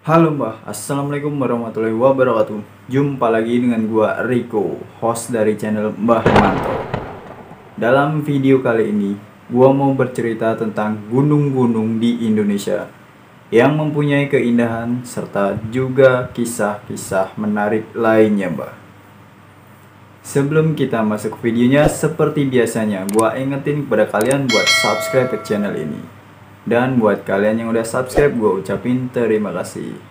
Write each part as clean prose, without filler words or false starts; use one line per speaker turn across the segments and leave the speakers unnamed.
Halo Mbah, Assalamualaikum warahmatullahi wabarakatuh. Jumpa lagi dengan gua Rico, host dari channel Mbah Manto. Dalam video kali ini, gua mau bercerita tentang gunung-gunung di Indonesia yang mempunyai keindahan serta juga kisah-kisah menarik lainnya, Mbah. Sebelum kita masuk ke videonya, seperti biasanya, gua ingetin kepada kalian buat subscribe ke channel ini. Dan buat kalian yang udah subscribe, gue ucapin terima kasih.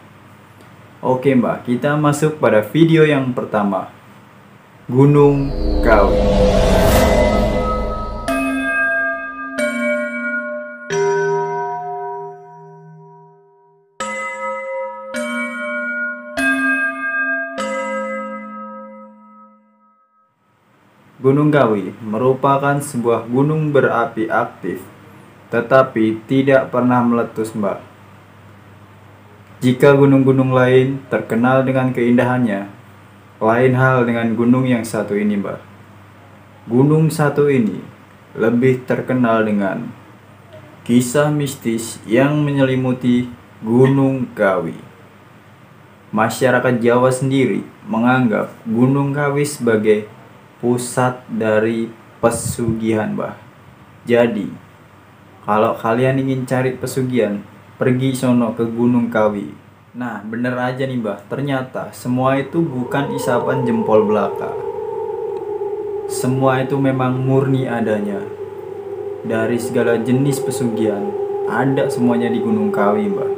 Oke Mbak, kita masuk pada video yang pertama. Gunung Kawi. Gunung Kawi merupakan sebuah gunung berapi aktif, tetapi tidak pernah meletus, Mbak. Jika gunung-gunung lain terkenal dengan keindahannya, lain hal dengan gunung yang satu ini, Mbak. Gunung satu ini lebih terkenal dengan kisah mistis yang menyelimuti Gunung Kawi. Masyarakat Jawa sendiri menganggap Gunung Kawi sebagai pusat dari pesugihan, Mbak. Jadi, kalau kalian ingin cari pesugihan, pergi sono ke Gunung Kawi. Nah, bener aja nih Mbah, ternyata semua itu bukan isapan jempol belaka. Semua itu memang murni adanya. Dari segala jenis pesugihan, ada semuanya di Gunung Kawi, Mbah.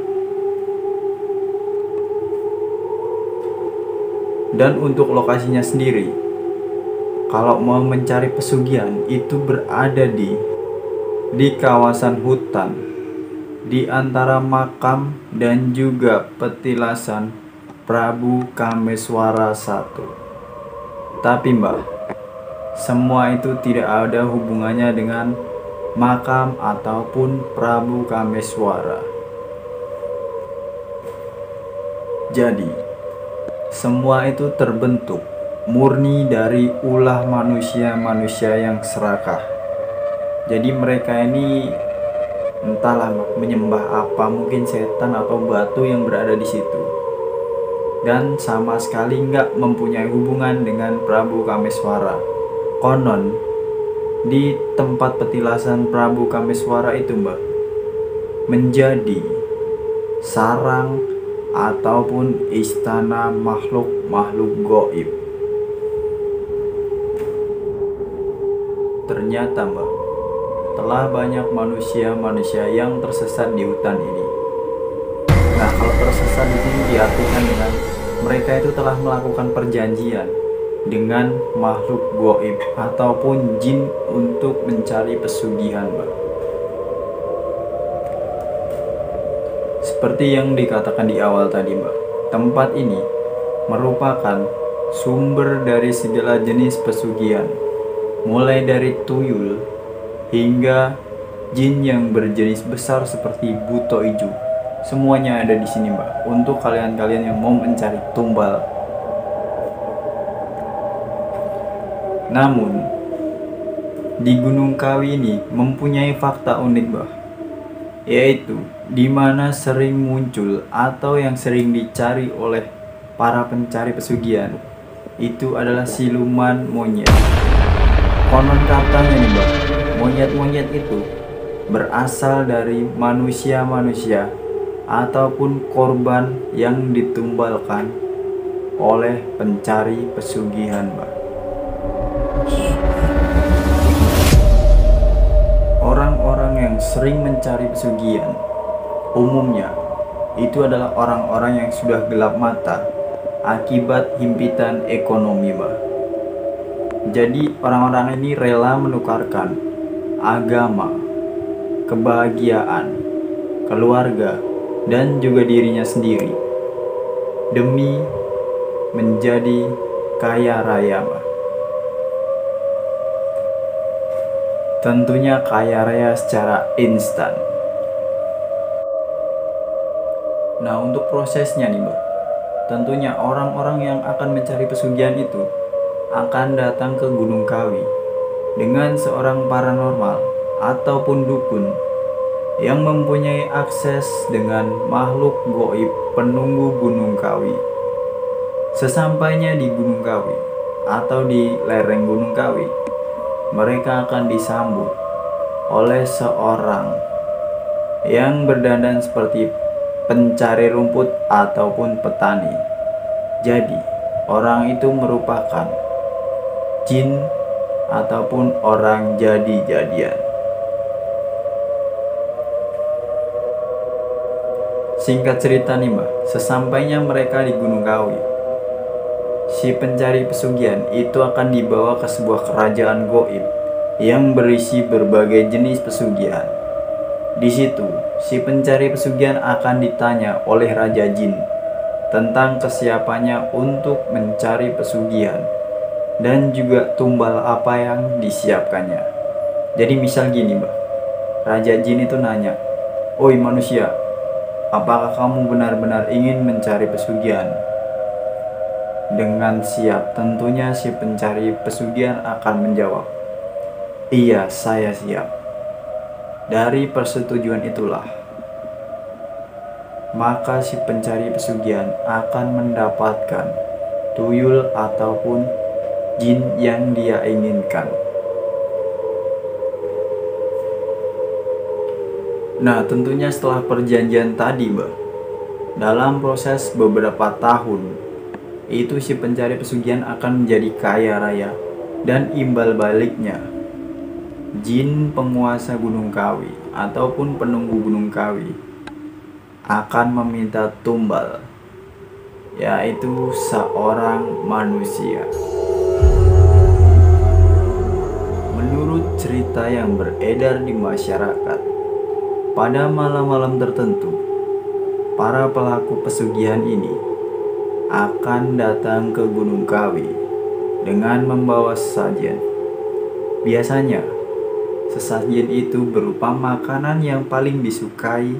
Dan untuk lokasinya sendiri, kalau mau mencari pesugihan, itu berada di kawasan hutan, di antara makam dan juga petilasan Prabu Kameswara I. Tapi Mbah, semua itu tidak ada hubungannya dengan makam ataupun Prabu Kameswara. Jadi, semua itu terbentuk murni dari ulah manusia-manusia yang serakah. Jadi mereka ini entahlah menyembah apa, mungkin setan atau batu yang berada di situ. Dan sama sekali nggak mempunyai hubungan dengan Prabu Kameswara. Konon di tempat petilasan Prabu Kameswara itu, Mbak, menjadi sarang ataupun istana makhluk-makhluk gaib. Ternyata, Mbak, telah banyak manusia-manusia yang tersesat di hutan ini. Nah, kalau tersesat di sini diartikan dengan mereka itu telah melakukan perjanjian dengan makhluk gaib ataupun jin untuk mencari pesugihan, Mbak. Seperti yang dikatakan di awal tadi, Mbak, tempat ini merupakan sumber dari segala jenis pesugihan, mulai dari tuyul hingga jin yang berjenis besar seperti buto ijo. Semuanya ada di sini, Mbak, untuk kalian-kalian yang mau mencari tumbal. Namun, di Gunung Kawi ini mempunyai fakta unik, Mbak, yaitu di mana sering muncul atau yang sering dicari oleh para pencari pesugihan itu adalah siluman monyet. Konon katanya nih, Mbak, monyet-monyet itu berasal dari manusia-manusia ataupun korban yang ditumbalkan oleh pencari pesugihan, Mbak. Orang-orang yang sering mencari pesugihan umumnya itu adalah orang-orang yang sudah gelap mata akibat himpitan ekonomi, Mbak. Jadi orang-orang ini rela menukarkan agama, kebahagiaan, keluarga, dan juga dirinya sendiri demi menjadi kaya raya, Mbak. Tentunya kaya raya secara instan. Nah, untuk prosesnya nih, Mbak, tentunya orang-orang yang akan mencari pesugihan itu akan datang ke Gunung Kawi dengan seorang paranormal ataupun dukun yang mempunyai akses dengan makhluk goib penunggu Gunung Kawi. Sesampainya di Gunung Kawi atau di lereng Gunung Kawi, mereka akan disambut oleh seorang yang berdandan seperti pencari rumput ataupun petani. Jadi, orang itu merupakan jin ataupun orang jadi-jadian. Singkat cerita nih mbak, sesampainya mereka di Gunung Kawi, si pencari pesugihan itu akan dibawa ke sebuah kerajaan goib yang berisi berbagai jenis pesugihan. Di situ, si pencari pesugihan akan ditanya oleh Raja Jin tentang kesiapannya untuk mencari pesugihan dan juga tumbal apa yang disiapkannya. Jadi misal gini mbak, Raja Jin itu nanya, "Oi manusia, apakah kamu benar-benar ingin mencari pesugihan?" Dengan siap, tentunya si pencari pesugihan akan menjawab, "Iya, saya siap." Dari persetujuan itulah, maka si pencari pesugihan akan mendapatkan tuyul ataupun jin yang dia inginkan. Nah, tentunya setelah perjanjian tadi, mbak, dalam proses beberapa tahun, itu si pencari pesugihan akan menjadi kaya raya, dan imbal baliknya, jin penguasa Gunung Kawi ataupun penunggu Gunung Kawi akan meminta tumbal, yaitu seorang manusia. Menurut cerita yang beredar di masyarakat, pada malam-malam tertentu, para pelaku pesugihan ini akan datang ke Gunung Kawi dengan membawa sesajen. Biasanya, sesajen itu berupa makanan yang paling disukai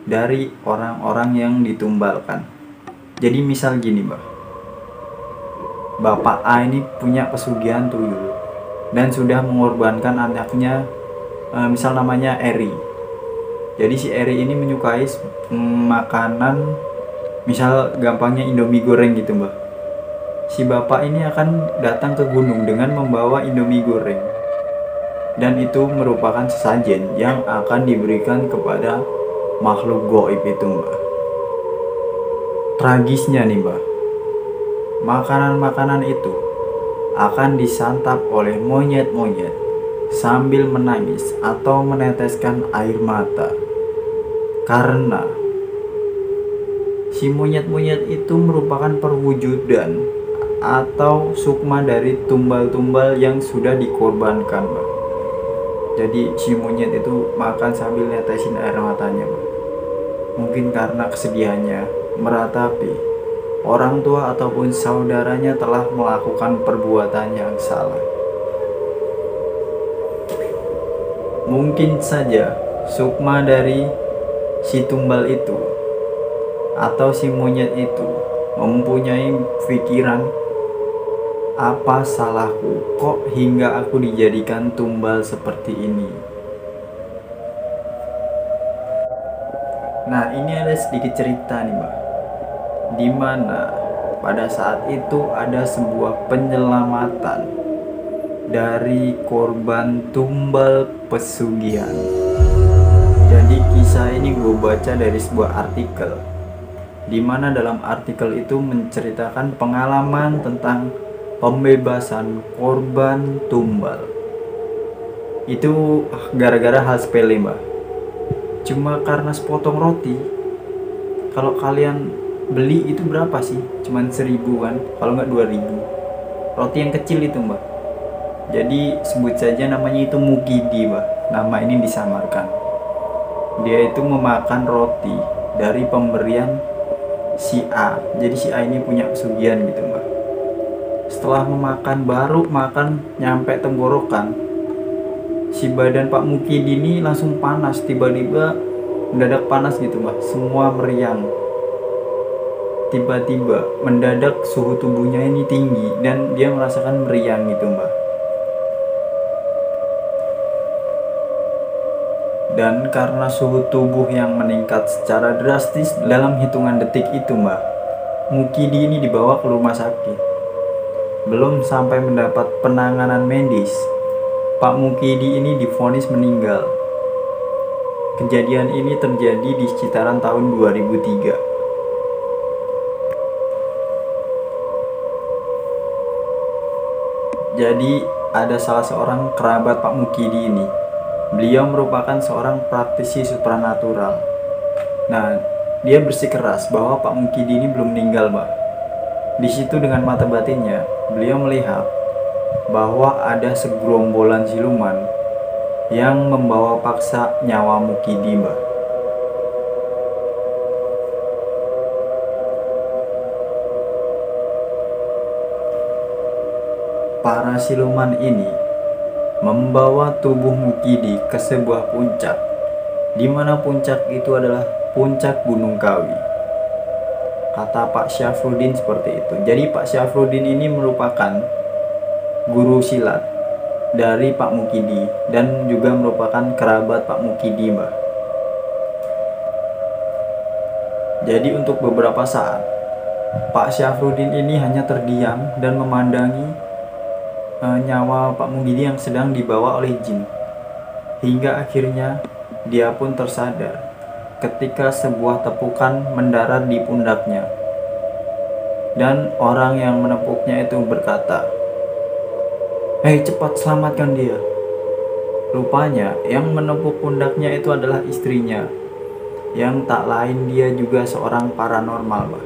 dari orang-orang yang ditumbalkan. Jadi misal gini mbak, Bapak A ini punya pesugihan tuyul dan sudah mengorbankan anaknya, misal namanya Eri. Jadi si Eri ini menyukai makanan, misal gampangnya Indomie goreng gitu mbak. Si bapak ini akan datang ke gunung dengan membawa Indomie goreng, dan itu merupakan sesajen yang akan diberikan kepada makhluk goib itu mbak. Tragisnya nih mbak, makanan-makanan itu akan disantap oleh monyet-monyet sambil menangis atau meneteskan air mata, karena si monyet-monyet itu merupakan perwujudan atau sukma dari tumbal-tumbal yang sudah dikorbankan, Mbak. Jadi si monyet itu makan sambil netesin air matanya, Mbak. Mungkin karena kesedihannya meratapi orang tua ataupun saudaranya telah melakukan perbuatan yang salah. Mungkin saja sukma dari si tumbal itu atau si monyet itu mempunyai pikiran, apa salahku kok hingga aku dijadikan tumbal seperti ini. Nah, ini ada sedikit cerita nih mbak, dimana pada saat itu ada sebuah penyelamatan dari korban tumbal pesugihan. Jadi kisah ini gue baca dari sebuah artikel, dimana dalam artikel itu menceritakan pengalaman tentang pembebasan korban tumbal. Itu gara-gara hal sepele mbak, cuma karena sepotong roti. Kalau kalian beli itu berapa sih? Cuman 1.000 kan, kalau nggak 2.000. Roti yang kecil itu mbak. Jadi sebut saja namanya itu Mukidi mbak. Nama ini disamarkan. Dia itu memakan roti dari pemberian si A. Jadi si A ini punya pesugihan gitu mbak. Setelah memakan, baru makan nyampe tenggorokan, si badan Pak Mukidi ini langsung panas, tiba-tiba mendadak panas gitu mbak. Semua meriang. Tiba-tiba mendadak suhu tubuhnya ini tinggi dan dia merasakan meriang gitu mbak. Dan karena suhu tubuh yang meningkat secara drastis dalam hitungan detik itu, Mbak, Mukidi ini dibawa ke rumah sakit. Belum sampai mendapat penanganan medis, Pak Mukidi ini divonis meninggal. Kejadian ini terjadi di sekitaran tahun 2003. Jadi ada salah seorang kerabat Pak Mukidi ini. Beliau merupakan seorang praktisi supranatural. Nah, dia bersikeras bahwa Pak Mukidi ini belum meninggal, Mbak. Di situ dengan mata batinnya, beliau melihat bahwa ada segerombolan siluman yang membawa paksa nyawa Mukidi, Mbak. Para siluman ini membawa tubuh Mukidi ke sebuah puncak, di mana puncak itu adalah puncak Gunung Kawi. Kata Pak Syafruddin seperti itu. Jadi Pak Syafruddin ini merupakan guru silat dari Pak Mukidi dan juga merupakan kerabat Pak Mukidi, Mbak. Jadi untuk beberapa saat Pak Syafruddin ini hanya terdiam dan memandangi nyawa Pak Mukidi yang sedang dibawa oleh jin, hingga akhirnya dia pun tersadar ketika sebuah tepukan mendarat di pundaknya, dan orang yang menepuknya itu berkata, "Hei, cepat selamatkan dia." Rupanya yang menepuk pundaknya itu adalah istrinya, yang tak lain dia juga seorang paranormal, Mbak.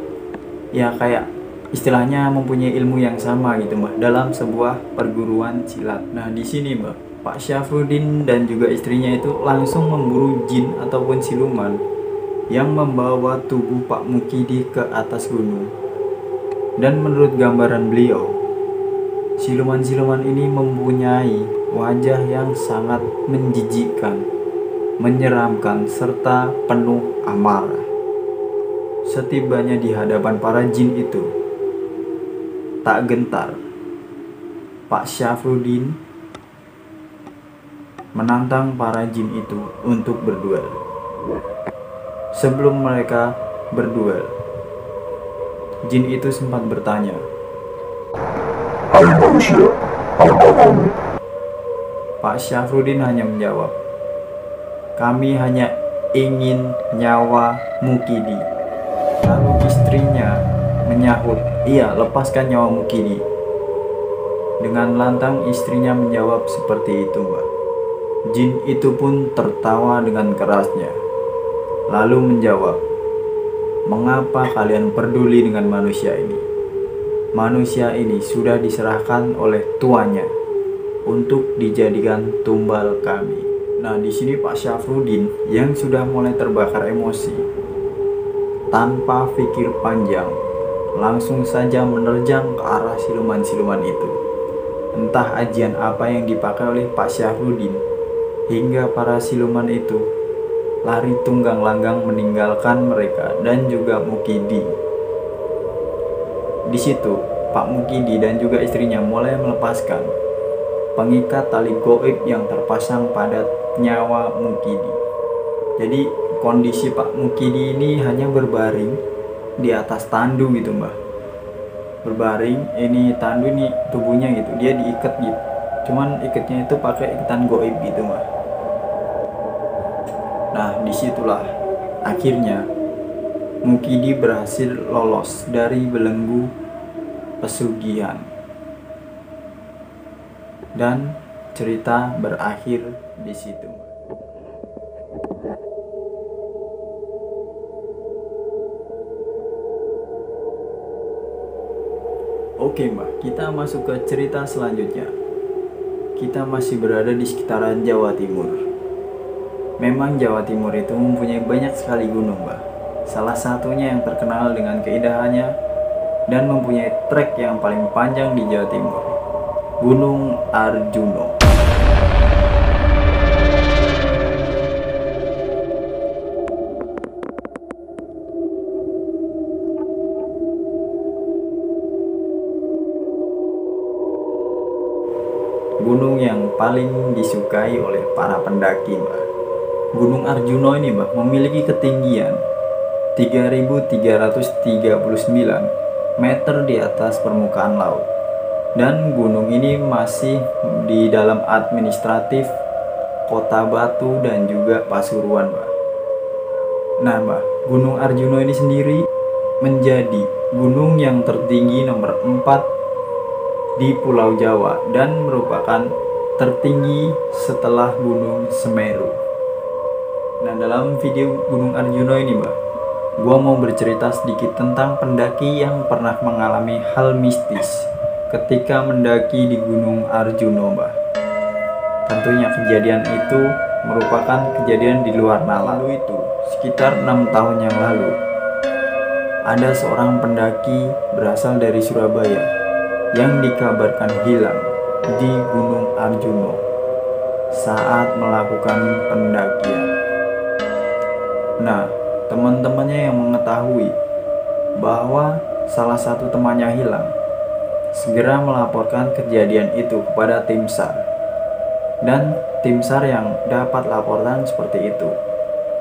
Ya kayak istilahnya mempunyai ilmu yang sama gitu, Mbak, dalam sebuah perguruan silat. Nah, di sini, Mbak, Pak Syafruddin dan juga istrinya itu langsung memburu jin ataupun siluman yang membawa tubuh Pak Mukidi ke atas gunung. Dan menurut gambaran beliau, siluman-siluman ini mempunyai wajah yang sangat menjijikkan, menyeramkan, serta penuh amarah. Setibanya di hadapan para jin itu, tak gentar, Pak Syafruddin menantang para jin itu untuk berduel. Sebelum mereka berduel, jin itu sempat bertanya, "Hai manusia, apa kamu?" Pak Syafruddin hanya menjawab, "Kami hanya ingin nyawa Mukidi." Lalu istrinya menyahut, "Iya, lepaskan nyawa Mukidi." Dengan lantang istrinya menjawab seperti itu, Mbak. Jin itu pun tertawa dengan kerasnya, lalu menjawab, "Mengapa kalian peduli dengan manusia ini? Manusia ini sudah diserahkan oleh tuannya untuk dijadikan tumbal kami." Nah, di sini Pak Syafruddin yang sudah mulai terbakar emosi, tanpa pikir panjang, langsung saja menerjang ke arah siluman-siluman itu. Entah ajian apa yang dipakai oleh Pak Syafruddin, hingga para siluman itu lari tunggang langgang meninggalkan mereka dan juga Mukidi. Di situ, Pak Mukidi dan juga istrinya mulai melepaskan pengikat tali goib yang terpasang pada nyawa Mukidi. Jadi kondisi Pak Mukidi ini hanya berbaring di atas tandu gitu, Mbak. Berbaring, ini tandu ini tubuhnya gitu, dia diikat gitu. Cuman ikatnya itu pakai ikatan goib gitu, Mbak. Nah, disitulah akhirnya Mukidi berhasil lolos dari belenggu pesugihan. Dan cerita berakhir di situ. Oke, Mbak, kita masuk ke cerita selanjutnya. Kita masih berada di sekitaran Jawa Timur. Memang Jawa Timur itu mempunyai banyak sekali gunung, Mbak. Salah satunya yang terkenal dengan keindahannya dan mempunyai trek yang paling panjang di Jawa Timur, Gunung Arjuno. Gunung yang paling disukai oleh para pendaki, Mbak. Gunung Arjuna ini Mbak memiliki ketinggian 3.339 meter di atas permukaan laut. Dan gunung ini masih di dalam administratif Kota Batu dan juga Pasuruan Mbak. Nah Mbak, Gunung Arjuna ini sendiri menjadi gunung yang tertinggi nomor 4 di Pulau Jawa dan merupakan tertinggi setelah Gunung Semeru. Nah, dalam video Gunung Arjuna ini Mbak, gua mau bercerita sedikit tentang pendaki yang pernah mengalami hal mistis ketika mendaki di Gunung Arjuna Mbak. Tentunya kejadian itu merupakan kejadian di luar nalar. Lalu itu sekitar 6 tahun yang lalu, ada seorang pendaki berasal dari Surabaya yang dikabarkan hilang di Gunung Arjuna saat melakukan pendakian. Nah, teman-temannya yang mengetahui bahwa salah satu temannya hilang, segera melaporkan kejadian itu kepada tim SAR. Dan tim SAR yang dapat laporan seperti itu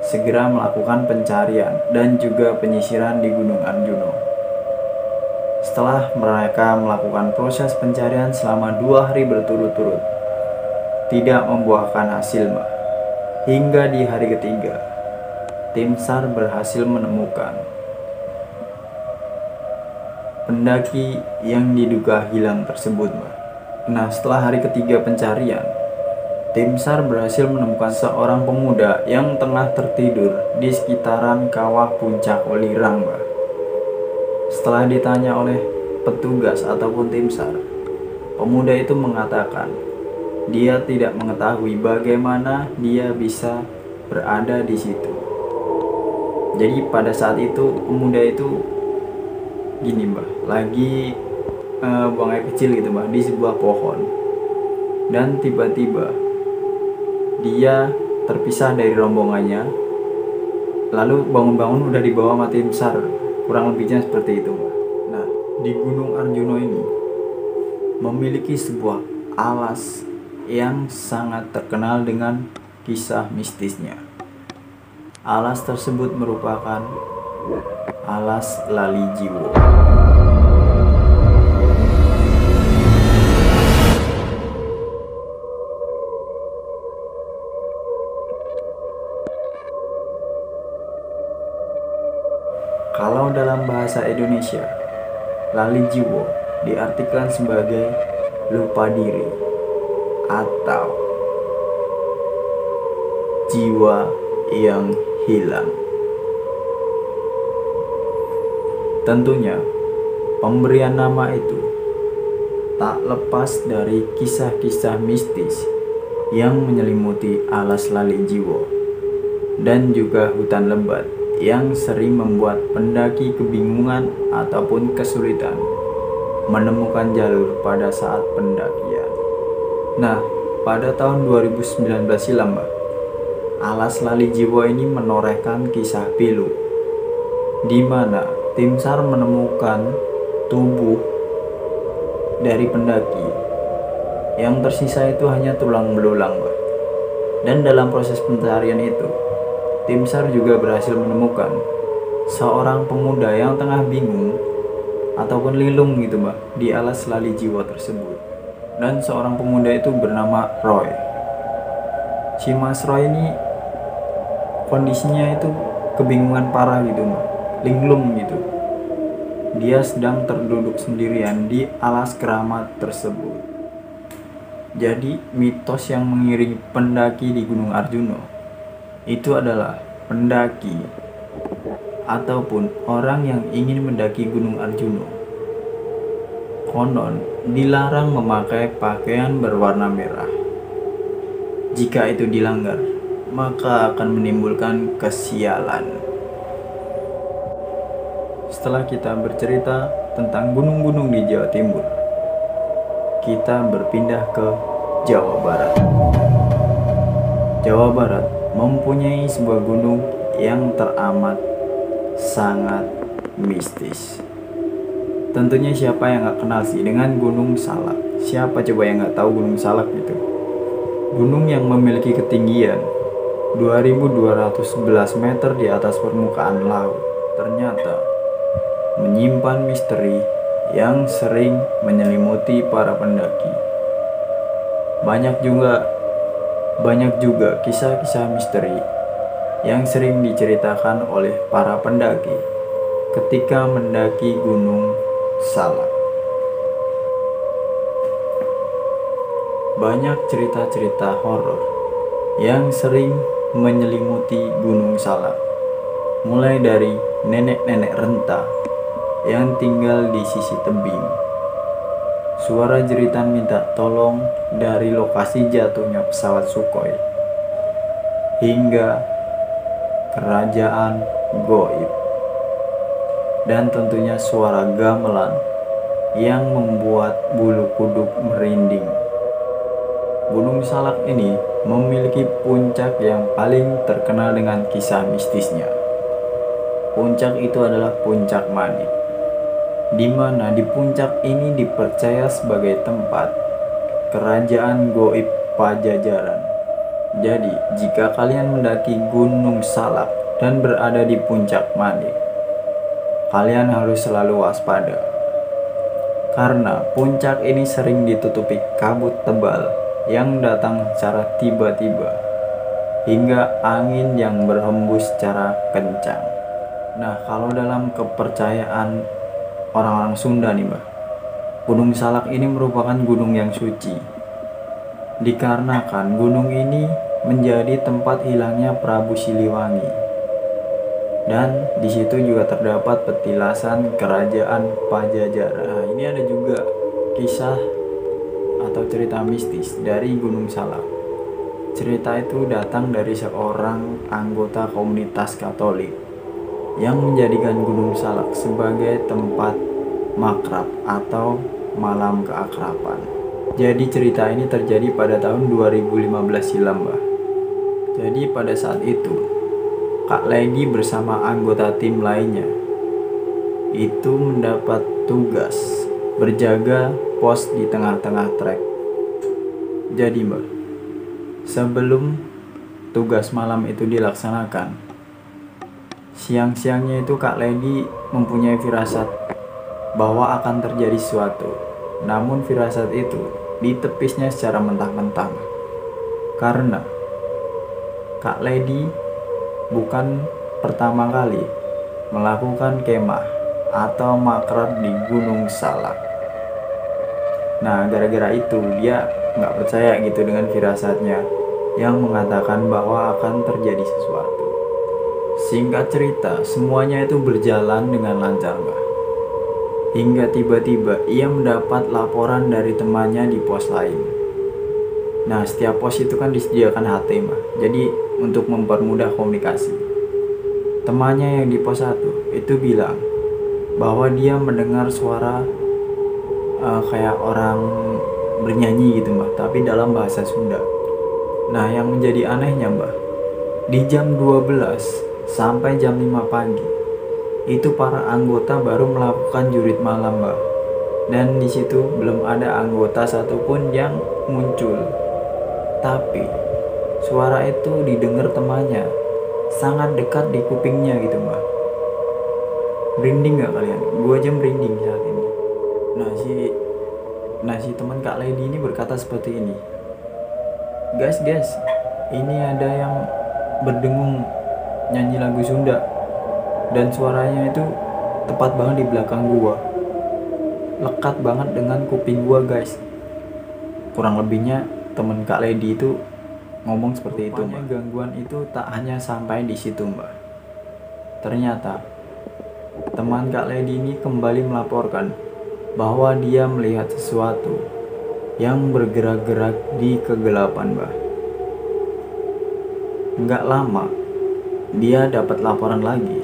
segera melakukan pencarian dan juga penyisiran di Gunung Arjuna. Setelah mereka melakukan proses pencarian selama 2 hari berturut-turut, tidak membuahkan hasil Mbak. Hingga di hari ketiga, tim SAR berhasil menemukan pendaki yang diduga hilang tersebut Mbak. Nah, setelah hari ketiga pencarian, tim SAR berhasil menemukan seorang pemuda yang tengah tertidur di sekitaran kawah puncak Welirang Mbak. Setelah ditanya oleh petugas ataupun tim SAR, pemuda itu mengatakan dia tidak mengetahui bagaimana dia bisa berada di situ. Jadi pada saat itu pemuda itu gini Mbak, lagi buang air kecil gitu Mbak di sebuah pohon. Dan tiba-tiba dia terpisah dari rombongannya. Lalu bangun-bangun udah dibawa sama tim SAR. Kurang lebihnya seperti itu Mbak. Nah, di Gunung Arjuna ini memiliki sebuah alas yang sangat terkenal dengan kisah mistisnya. Alas tersebut merupakan alas Lali Jiwo. Kalau dalam bahasa Indonesia, Lali Jiwo diartikan sebagai lupa diri atau jiwa yang hilang. Tentunya pemberian nama itu tak lepas dari kisah-kisah mistis yang menyelimuti alas Lali Jiwo dan juga hutan lebat yang sering membuat pendaki kebingungan ataupun kesulitan menemukan jalur pada saat pendakian. Nah, pada tahun 2019 silam Mbak, alas Lali Jiwo ini menorehkan kisah pilu, di mana tim SAR menemukan tubuh dari pendaki yang tersisa itu hanya tulang belulang Mbak. Dan dalam proses pencarian itu, tim SAR juga berhasil menemukan seorang pemuda yang tengah bingung ataupun linglung gitu Mbak di alas Lali Jiwo tersebut. Dan seorang pemuda itu bernama Roy. Si Mas Roy ini kondisinya itu kebingungan parah gitu Mbak, linglung gitu. Dia sedang terduduk sendirian di alas keramat tersebut. Jadi mitos yang mengiringi pendaki di Gunung Arjuna itu adalah pendaki ataupun orang yang ingin mendaki Gunung Arjuna konon dilarang memakai pakaian berwarna merah. Jika itu dilanggar, maka akan menimbulkan kesialan. Setelah kita bercerita tentang gunung-gunung di Jawa Timur, kita berpindah ke Jawa Barat. Jawa Barat mempunyai sebuah gunung yang teramat sangat mistis. Tentunya siapa yang gak kenal sih dengan Gunung Salak? Siapa coba yang gak tahu Gunung Salak itu? Gunung yang memiliki ketinggian 2211 meter di atas permukaan laut, ternyata menyimpan misteri yang sering menyelimuti para pendaki. Banyak juga kisah-kisah misteri yang sering diceritakan oleh para pendaki ketika mendaki Gunung Salak. Banyak cerita-cerita horor yang sering menyelimuti Gunung Salak, mulai dari nenek-nenek renta yang tinggal di sisi tebing, suara jeritan minta tolong dari lokasi jatuhnya pesawat Sukhoi, hingga kerajaan goib, dan tentunya suara gamelan yang membuat bulu kuduk merinding. Gunung Salak ini memiliki puncak yang paling terkenal dengan kisah mistisnya. Puncak itu adalah Puncak Manik, di mana di puncak ini dipercaya sebagai tempat kerajaan goib Pajajaran. Jadi, jika kalian mendaki Gunung Salak dan berada di Puncak Manik, kalian harus selalu waspada, karena puncak ini sering ditutupi kabut tebal yang datang secara tiba-tiba, hingga angin yang berhembus secara kencang. Nah, kalau dalam kepercayaan orang-orang Sunda nih Mbah, Gunung Salak ini merupakan gunung yang suci, dikarenakan gunung ini menjadi tempat hilangnya Prabu Siliwangi, dan di situ juga terdapat petilasan kerajaan Pajajaran. Nah, ini ada juga kisah atau cerita mistis dari Gunung Salak. Cerita itu datang dari seorang anggota komunitas Katolik yang menjadikan Gunung Salak sebagai tempat makrab atau malam keakraban. Jadi cerita ini terjadi pada tahun 2015 silam, Mbah. Jadi pada saat itu, Kak Lady bersama anggota tim lainnya itu mendapat tugas berjaga pos di tengah-tengah trek. Jadi Mbak, sebelum tugas malam itu dilaksanakan, siang-siangnya itu Kak Lady mempunyai firasat bahwa akan terjadi sesuatu. Namun firasat itu ditepisnya secara mentah-mentah, karena Kak Lady bukan pertama kali melakukan kemah atau makrab di Gunung Salak. Nah, gara-gara itu dia nggak percaya gitu dengan firasatnya yang mengatakan bahwa akan terjadi sesuatu. Singkat cerita, semuanya itu berjalan dengan lancar, Mbak. Hingga tiba-tiba ia mendapat laporan dari temannya di pos lain. Nah, setiap pos itu kan disediakan HT, Mbak. Jadi untuk mempermudah komunikasi, temannya yang di pos 1 itu bilang bahwa dia mendengar suara kayak orang bernyanyi gitu, Mbak, tapi dalam bahasa Sunda. Nah, yang menjadi anehnya, Mbak, di jam 12 sampai jam 5 pagi itu para anggota baru melakukan jurit malam, Mbak. Dan di situ belum ada anggota satupun yang muncul. Tapi suara itu didengar temannya sangat dekat di kupingnya gitu, Mbak. Merinding gak kalian? Gua aja merinding saat ini. Nah si teman Kak Lady ini berkata seperti ini. Guys, ini ada yang berdengung nyanyi lagu Sunda, dan suaranya itu tepat banget di belakang gua, lekat banget dengan kuping gua, guys. Kurang lebihnya temen Kak Lady itu ngomong seperti itu, Mbak. Gangguan itu tak hanya sampai di situ, Mbak. Ternyata teman Kak Lady ini kembali melaporkan bahwa dia melihat sesuatu yang bergerak-gerak di kegelapan, Mbak. Nggak lama dia dapat laporan lagi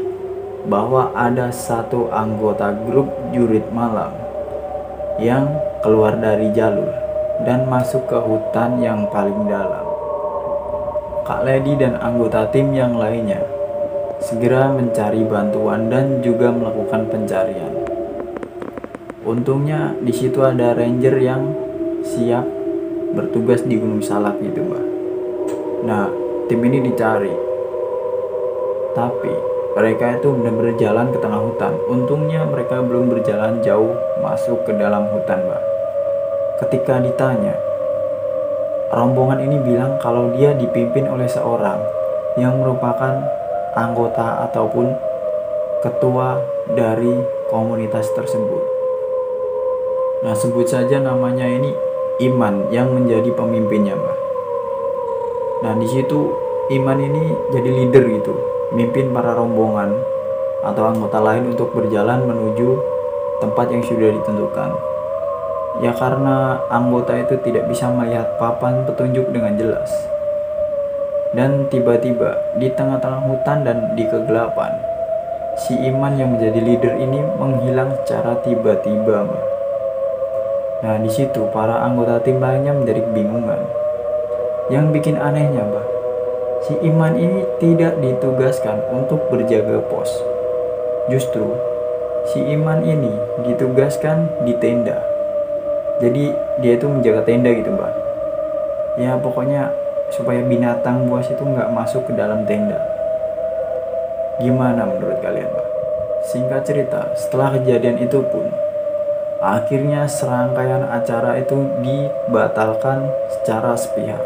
bahwa ada satu anggota grup jurit malam yang keluar dari jalur dan masuk ke hutan yang paling dalam. Kak Lady dan anggota tim yang lainnya segera mencari bantuan dan juga melakukan pencarian. Untungnya di situ ada ranger yang siap bertugas di Gunung Salak gitu, Mbak. Nah, tim ini dicari. Tapi mereka itu benar-benar jalan ke tengah hutan. Untungnya mereka belum berjalan jauh masuk ke dalam hutan, Mbak. Ketika ditanya, rombongan ini bilang kalau dia dipimpin oleh seorang yang merupakan anggota ataupun ketua dari komunitas tersebut. Nah, sebut saja namanya ini Iman yang menjadi pemimpinnya, Mbak. Nah, di situ Iman ini jadi leader gitu, mimpin para rombongan atau anggota lain untuk berjalan menuju tempat yang sudah ditentukan. Ya karena anggota itu tidak bisa melihat papan petunjuk dengan jelas. Dan tiba-tiba di tengah-tengah hutan dan di kegelapan, si Iman yang menjadi leader ini menghilang secara tiba-tiba, Mbak. Nah, di situ para anggota tim lainnya menjadi kebingungan. Yang bikin anehnya, Mbak, si Iman ini tidak ditugaskan untuk berjaga pos. Justru si Iman ini ditugaskan di tenda. Jadi dia itu menjaga tenda gitu, Mbak. Ya pokoknya supaya binatang buas itu nggak masuk ke dalam tenda. Gimana menurut kalian, Mbak? Singkat cerita, setelah kejadian itu pun akhirnya serangkaian acara itu dibatalkan secara sepihak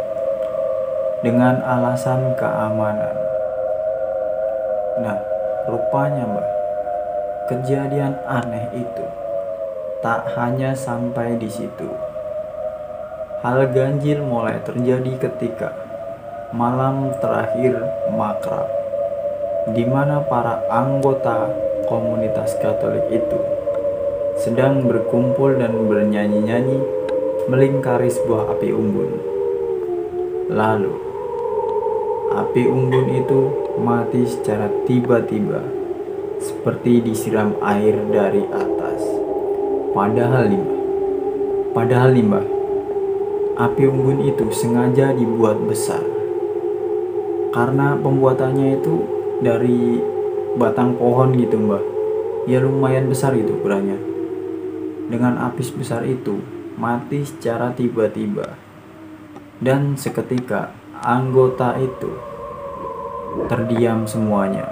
dengan alasan keamanan. Nah, rupanya, Mbak, kejadian aneh itu tak hanya sampai di situ. Hal ganjil mulai terjadi ketika malam terakhir makrab, di mana para anggota komunitas Katolik itu sedang berkumpul dan bernyanyi-nyanyi melingkari sebuah api unggun. Lalu, api unggun itu mati secara tiba-tiba, seperti disiram air dari atas. Padahal nih, Mbak, api unggun itu sengaja dibuat besar. Karena pembuatannya itu dari batang pohon gitu, Mbak. Ya lumayan besar gitu ukurannya. Dengan api sebesar itu mati secara tiba-tiba. Dan seketika anggota itu terdiam semuanya.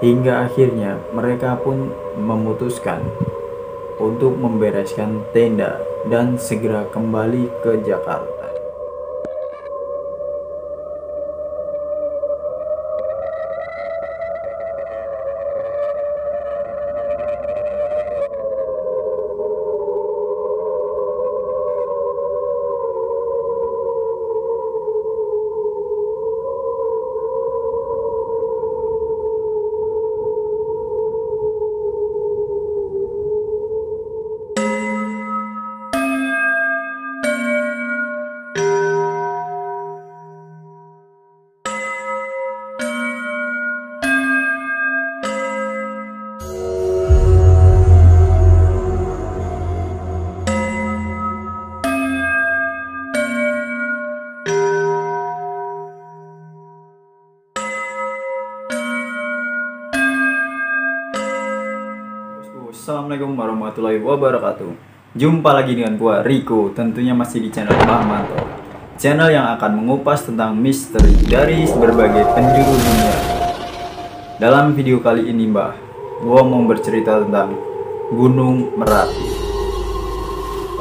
Hingga akhirnya mereka pun memutuskan untuk membereskan tenda dan segera kembali ke Jakarta. Assalamualaikum warahmatullahi wabarakatuh. Jumpa lagi dengan gua Rico, tentunya masih di channel Mbah Manto, channel yang akan mengupas tentang misteri dari berbagai penjuru dunia. Dalam video kali ini, Mbah, gua mau bercerita tentang Gunung Merapi.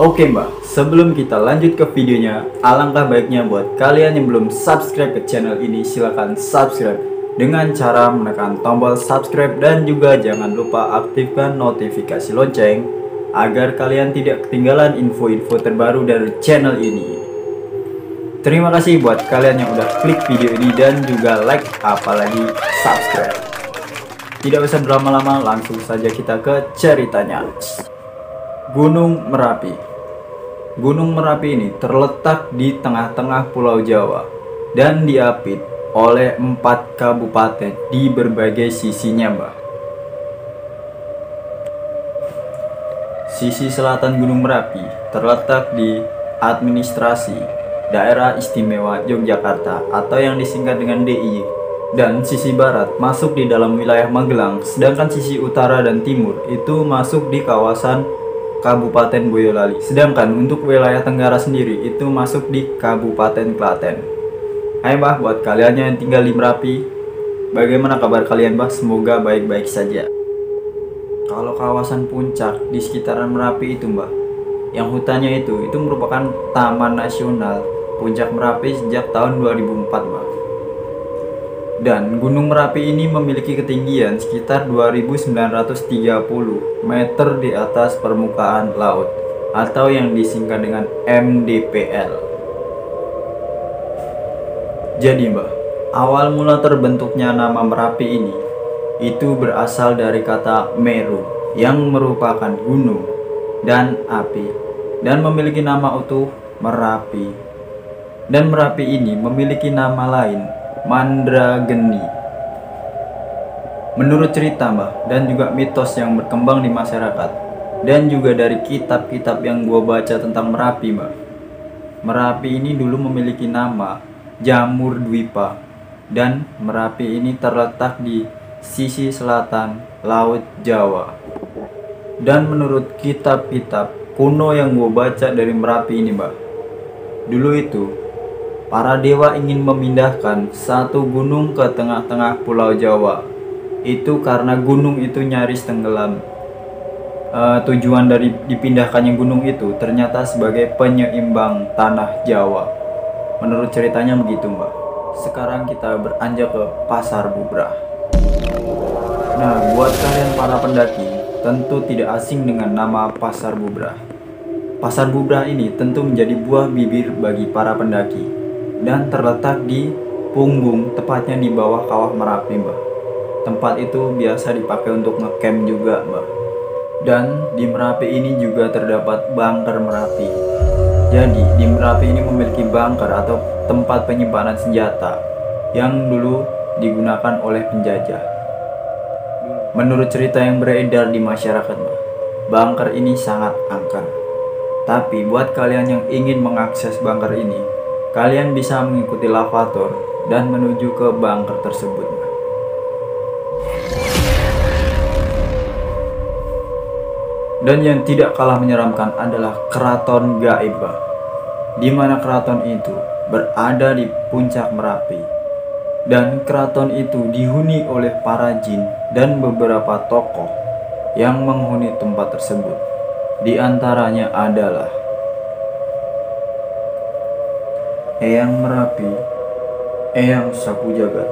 Oke, Mbah, sebelum kita lanjut ke videonya, alangkah baiknya buat kalian yang belum subscribe ke channel ini, silahkan subscribe dengan cara menekan tombol subscribe dan juga jangan lupa aktifkan notifikasi lonceng agar kalian tidak ketinggalan info-info terbaru dari channel ini. Terima kasih buat kalian yang udah klik video ini dan juga like apalagi subscribe. Tidak usah berlama-lama, langsung saja kita ke ceritanya. Gunung Merapi. Gunung Merapi ini terletak di tengah-tengah Pulau Jawa dan diapit oleh 4 kabupaten di berbagai sisinya, Mbak. Sisi selatan Gunung Merapi terletak di administrasi Daerah Istimewa Yogyakarta atau yang disingkat dengan DIY, dan sisi barat masuk di dalam wilayah Magelang, sedangkan sisi utara dan timur itu masuk di kawasan Kabupaten Boyolali, sedangkan untuk wilayah Tenggara sendiri itu masuk di Kabupaten Klaten. Hai Mbah, buat kalian yang tinggal di Merapi, bagaimana kabar kalian Mbah? Semoga baik-baik saja. Kalau kawasan puncak di sekitaran Merapi itu Mbah, yang hutannya itu merupakan Taman Nasional Puncak Merapi sejak tahun 2004 Mbah. Dan Gunung Merapi ini memiliki ketinggian sekitar 2930 meter di atas permukaan laut, atau yang disingkat dengan MDPL. Jadi Mbah, awal mula terbentuknya nama Merapi ini itu berasal dari kata Meru yang merupakan gunung dan api, dan memiliki nama utuh Merapi. Dan Merapi ini memiliki nama lain, Mandrageni. Menurut cerita Mbah, dan juga mitos yang berkembang di masyarakat, dan juga dari kitab-kitab yang gua baca tentang Merapi Mbah, Merapi ini dulu memiliki nama Jamur Dwipa, dan Merapi ini terletak di sisi selatan Laut Jawa. Dan menurut kitab-kitab kuno yang gue baca dari Merapi ini Mbak, dulu itu para dewa ingin memindahkan satu gunung ke tengah-tengah Pulau Jawa. Itu karena gunung itu nyaris tenggelam. Tujuan dari dipindahkannya gunung itu ternyata sebagai penyeimbang tanah Jawa. Menurut ceritanya begitu Mbak. Sekarang kita beranjak ke Pasar Bubrah. Nah, buat kalian para pendaki, tentu tidak asing dengan nama Pasar Bubrah. Pasar Bubrah ini tentu menjadi buah bibir bagi para pendaki, dan terletak di punggung, tepatnya di bawah kawah Merapi Mbak. Tempat itu biasa dipakai untuk ngecamp juga Mbak. Dan di Merapi ini juga terdapat Bunker Merapi. Jadi di Merapi ini memiliki bunker atau tempat penyimpanan senjata yang dulu digunakan oleh penjajah. Menurut cerita yang beredar di masyarakat, bunker ini sangat angker. Tapi buat kalian yang ingin mengakses bunker ini, kalian bisa mengikuti lavator dan menuju ke bunker tersebut. Dan yang tidak kalah menyeramkan adalah Keraton Gaib, di mana keraton itu berada di puncak Merapi. Dan keraton itu dihuni oleh para jin dan beberapa tokoh yang menghuni tempat tersebut. Di antaranya adalah Eyang Merapi, Eyang Sapu Jagat,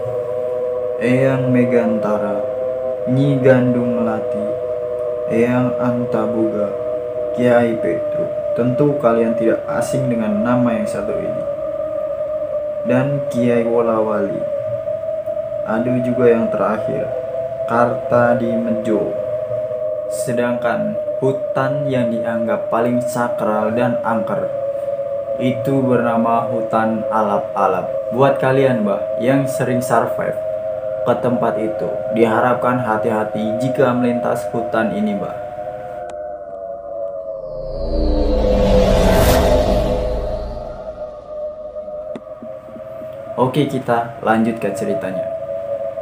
Eyang Megantara, Nyi Gandung Melati, Eyang Antaboga, Kiai Petruk. Tentu kalian tidak asing dengan nama yang satu ini. Dan Kiai Wolawali. Ada juga yang terakhir, Kartadimejo. Sedangkan hutan yang dianggap paling sakral dan angker itu bernama hutan alap-alap. Buat kalian Mbah yang sering survive ke tempat itu, diharapkan hati-hati jika melintas hutan ini Mbah. Oke, kita lanjut ke ceritanya.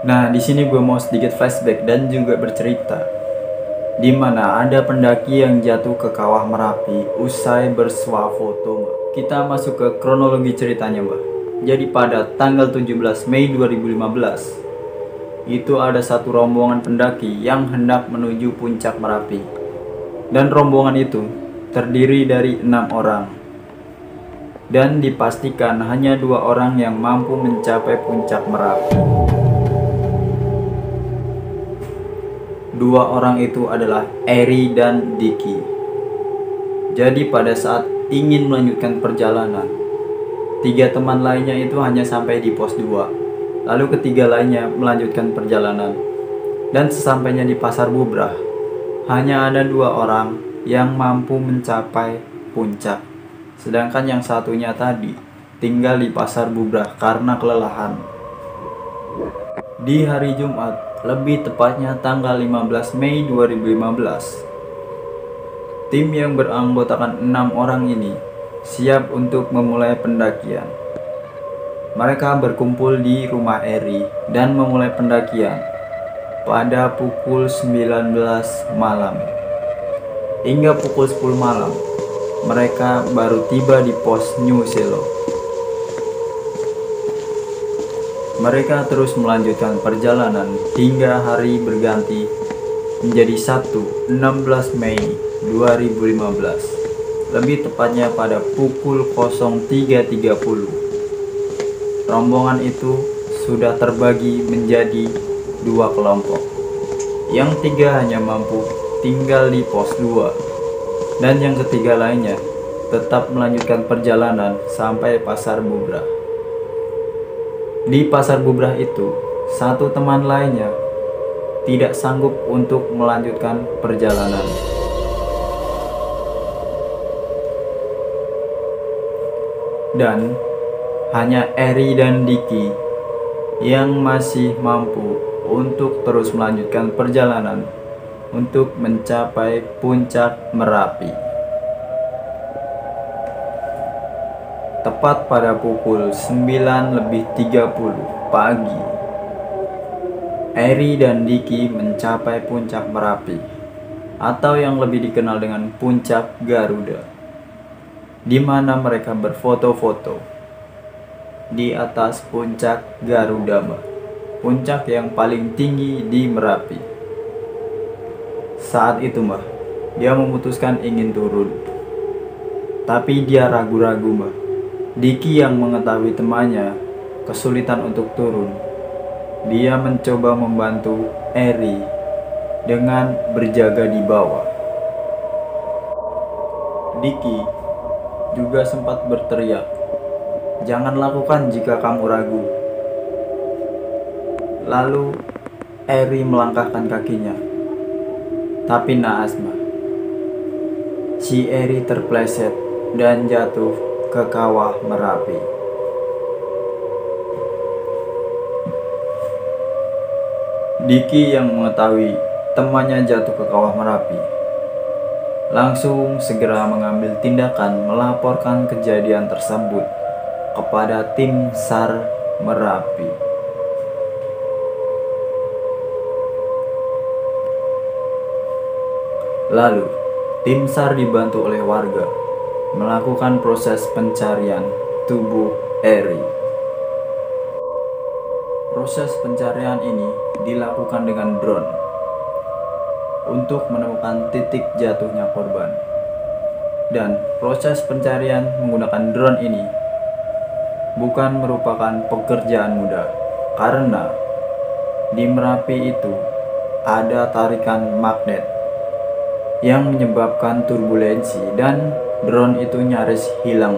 Nah, di sini gue mau sedikit flashback dan juga bercerita di mana ada pendaki yang jatuh ke kawah Merapi usai bersuah foto. Kita masuk ke kronologi ceritanya Mbah. Jadi pada tanggal 17 Mei 2015 itu ada satu rombongan pendaki yang hendak menuju puncak Merapi. Dan rombongan itu terdiri dari 6 orang. Dan dipastikan hanya 2 orang yang mampu mencapai puncak Merapi. 2 orang itu adalah Eri dan Diki. Jadi pada saat ingin melanjutkan perjalanan, 3 teman lainnya itu hanya sampai di pos 2. Lalu ketiga lainnya melanjutkan perjalanan. Dan sesampainya di Pasar Bubrah, hanya ada 2 orang yang mampu mencapai puncak. Sedangkan yang satunya tadi tinggal di Pasar Bubrah karena kelelahan. Di hari Jumat, lebih tepatnya tanggal 15 Mei 2015, tim yang beranggotakan 6 orang ini siap untuk memulai pendakian. Mereka berkumpul di rumah Eri dan memulai pendakian pada pukul 19 malam. Hingga pukul 10 malam, mereka baru tiba di pos New Selo. mereka terus melanjutkan perjalanan hingga hari berganti menjadi Sabtu 16 Mei 2015, lebih tepatnya pada pukul 03.30. Rombongan itu sudah terbagi menjadi dua kelompok. Yang tiga hanya mampu tinggal di pos 2, dan yang ketiga lainnya tetap melanjutkan perjalanan sampai Pasar Bubrah. Di Pasar Bubrah itu, satu teman lainnya tidak sanggup untuk melanjutkan perjalanan. Dan hanya Eri dan Diki yang masih mampu untuk terus melanjutkan perjalanan untuk mencapai puncak Merapi. Tepat pada pukul 9:30 pagi, Eri dan Diki mencapai puncak Merapi, atau yang lebih dikenal dengan Puncak Garuda, di mana mereka berfoto-foto di atas Puncak Garuda, puncak yang paling tinggi di Merapi. Saat itu dia memutuskan ingin turun, tapi dia ragu-ragu. Diki yang mengetahui temannya kesulitan untuk turun, dia mencoba membantu Eri dengan berjaga di bawah. Diki juga sempat berteriak, "Jangan lakukan jika kamu ragu." Lalu Eri melangkahkan kakinya, tapi naas, si Eri terpleset dan jatuh ke kawah Merapi. Diki yang mengetahui temannya jatuh ke kawah Merapi langsung segera mengambil tindakan melaporkan kejadian tersebut kepada tim SAR Merapi. Lalu, tim SAR dibantu oleh warga melakukan proses pencarian tubuh Eri. Proses pencarian ini dilakukan dengan drone untuk menemukan titik jatuhnya korban. Dan proses pencarian menggunakan drone ini bukan merupakan pekerjaan mudah, karena di Merapi itu ada tarikan magnet yang menyebabkan turbulensi dan drone itu nyaris hilang,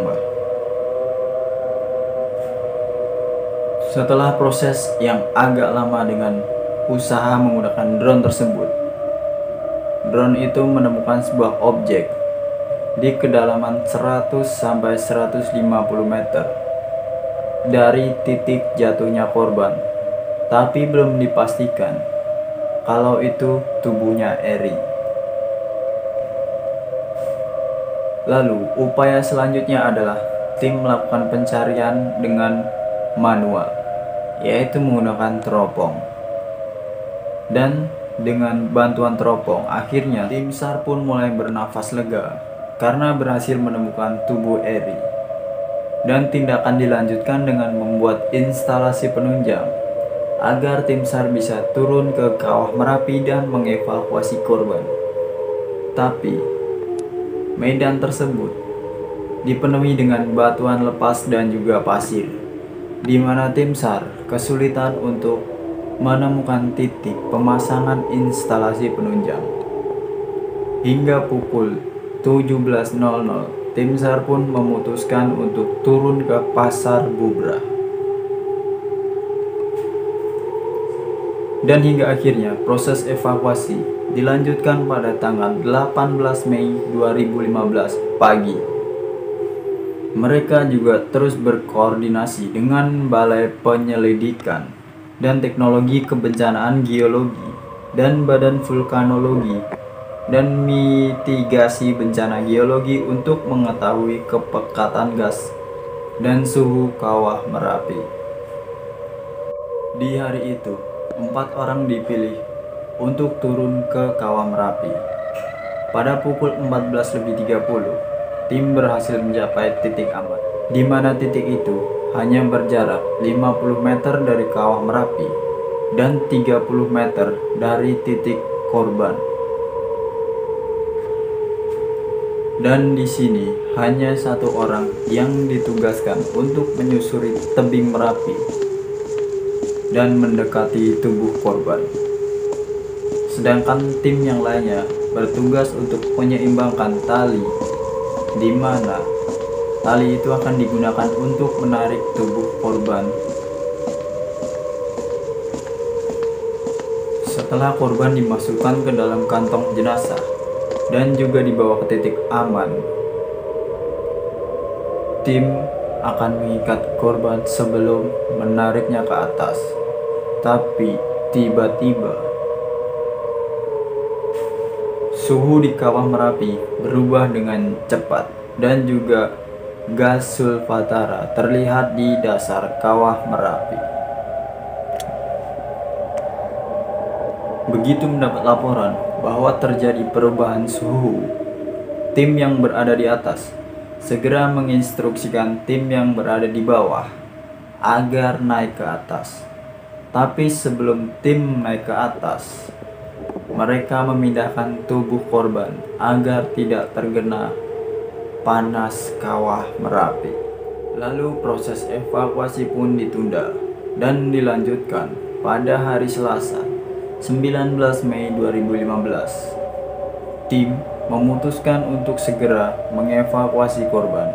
Setelah proses yang agak lama dengan usaha menggunakan drone tersebut, drone itu menemukan sebuah objek di kedalaman 100-150 meter dari titik jatuhnya korban, tapi belum dipastikan kalau itu tubuhnya Eri. Lalu, upaya selanjutnya adalah tim melakukan pencarian dengan manual, yaitu menggunakan teropong. Dan dengan bantuan teropong, akhirnya tim SAR pun mulai bernafas lega karena berhasil menemukan tubuh Eri. Dan tindakan dilanjutkan dengan membuat instalasi penunjang agar tim SAR bisa turun ke kawah Merapi dan mengevakuasi korban. Tapi medan tersebut dipenuhi dengan batuan lepas dan juga pasir, di mana tim SAR kesulitan untuk menemukan titik pemasangan instalasi penunjang. Hingga pukul 17.00, tim SAR pun memutuskan untuk turun ke Pasar Bubrah. Dan hingga akhirnya proses evakuasi dilanjutkan pada tanggal 18 Mei 2015 pagi. Mereka juga terus berkoordinasi dengan Balai Penyelidikan dan Teknologi Kebencanaan Geologi dan Badan Vulkanologi dan Mitigasi Bencana Geologi untuk mengetahui kepekatan gas dan suhu kawah Merapi. Di hari itu, 4 orang dipilih untuk turun ke kawah Merapi. Pada pukul 14.30, tim berhasil mencapai titik aman, di mana titik itu hanya berjarak 50 meter dari kawah Merapi dan 30 meter dari titik korban. Dan di sini hanya satu orang yang ditugaskan untuk menyusuri tebing Merapi dan mendekati tubuh korban. Sedangkan tim yang lainnya bertugas untuk menyeimbangkan tali, di mana tali itu akan digunakan untuk menarik tubuh korban. Setelah korban dimasukkan ke dalam kantong jenazah dan juga dibawa ke titik aman, tim akan mengikat korban sebelum menariknya ke atas. Tapi tiba-tiba suhu di kawah Merapi berubah dengan cepat dan juga gas sulfatara terlihat di dasar kawah Merapi. Begitu mendapat laporan bahwa terjadi perubahan suhu, tim yang berada di atas segera menginstruksikan tim yang berada di bawah agar naik ke atas. Tapi sebelum tim naik ke atas, mereka memindahkan tubuh korban agar tidak terkena panas kawah Merapi. Lalu proses evakuasi pun ditunda dan dilanjutkan pada hari Selasa 19 Mei 2015. Tim memutuskan untuk segera mengevakuasi korban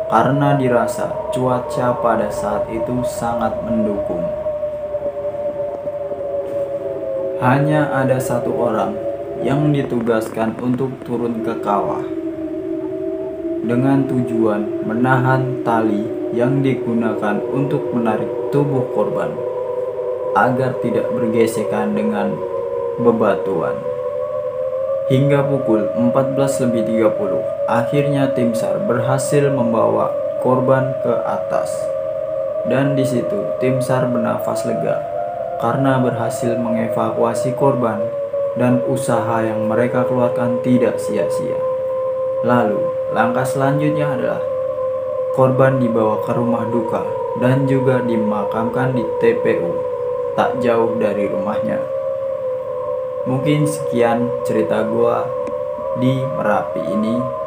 karena dirasa cuaca pada saat itu sangat mendukung. Hanya ada satu orang yang ditugaskan untuk turun ke kawah dengan tujuan menahan tali yang digunakan untuk menarik tubuh korban agar tidak bergesekan dengan bebatuan. Hingga pukul 14.30, akhirnya tim SAR berhasil membawa korban ke atas. Dan di situ tim SAR bernafas lega karena berhasil mengevakuasi korban dan usaha yang mereka keluarkan tidak sia-sia. Lalu, langkah selanjutnya adalah korban dibawa ke rumah duka dan juga dimakamkan di TPU tak jauh dari rumahnya. Mungkin sekian cerita gua di Merapi ini.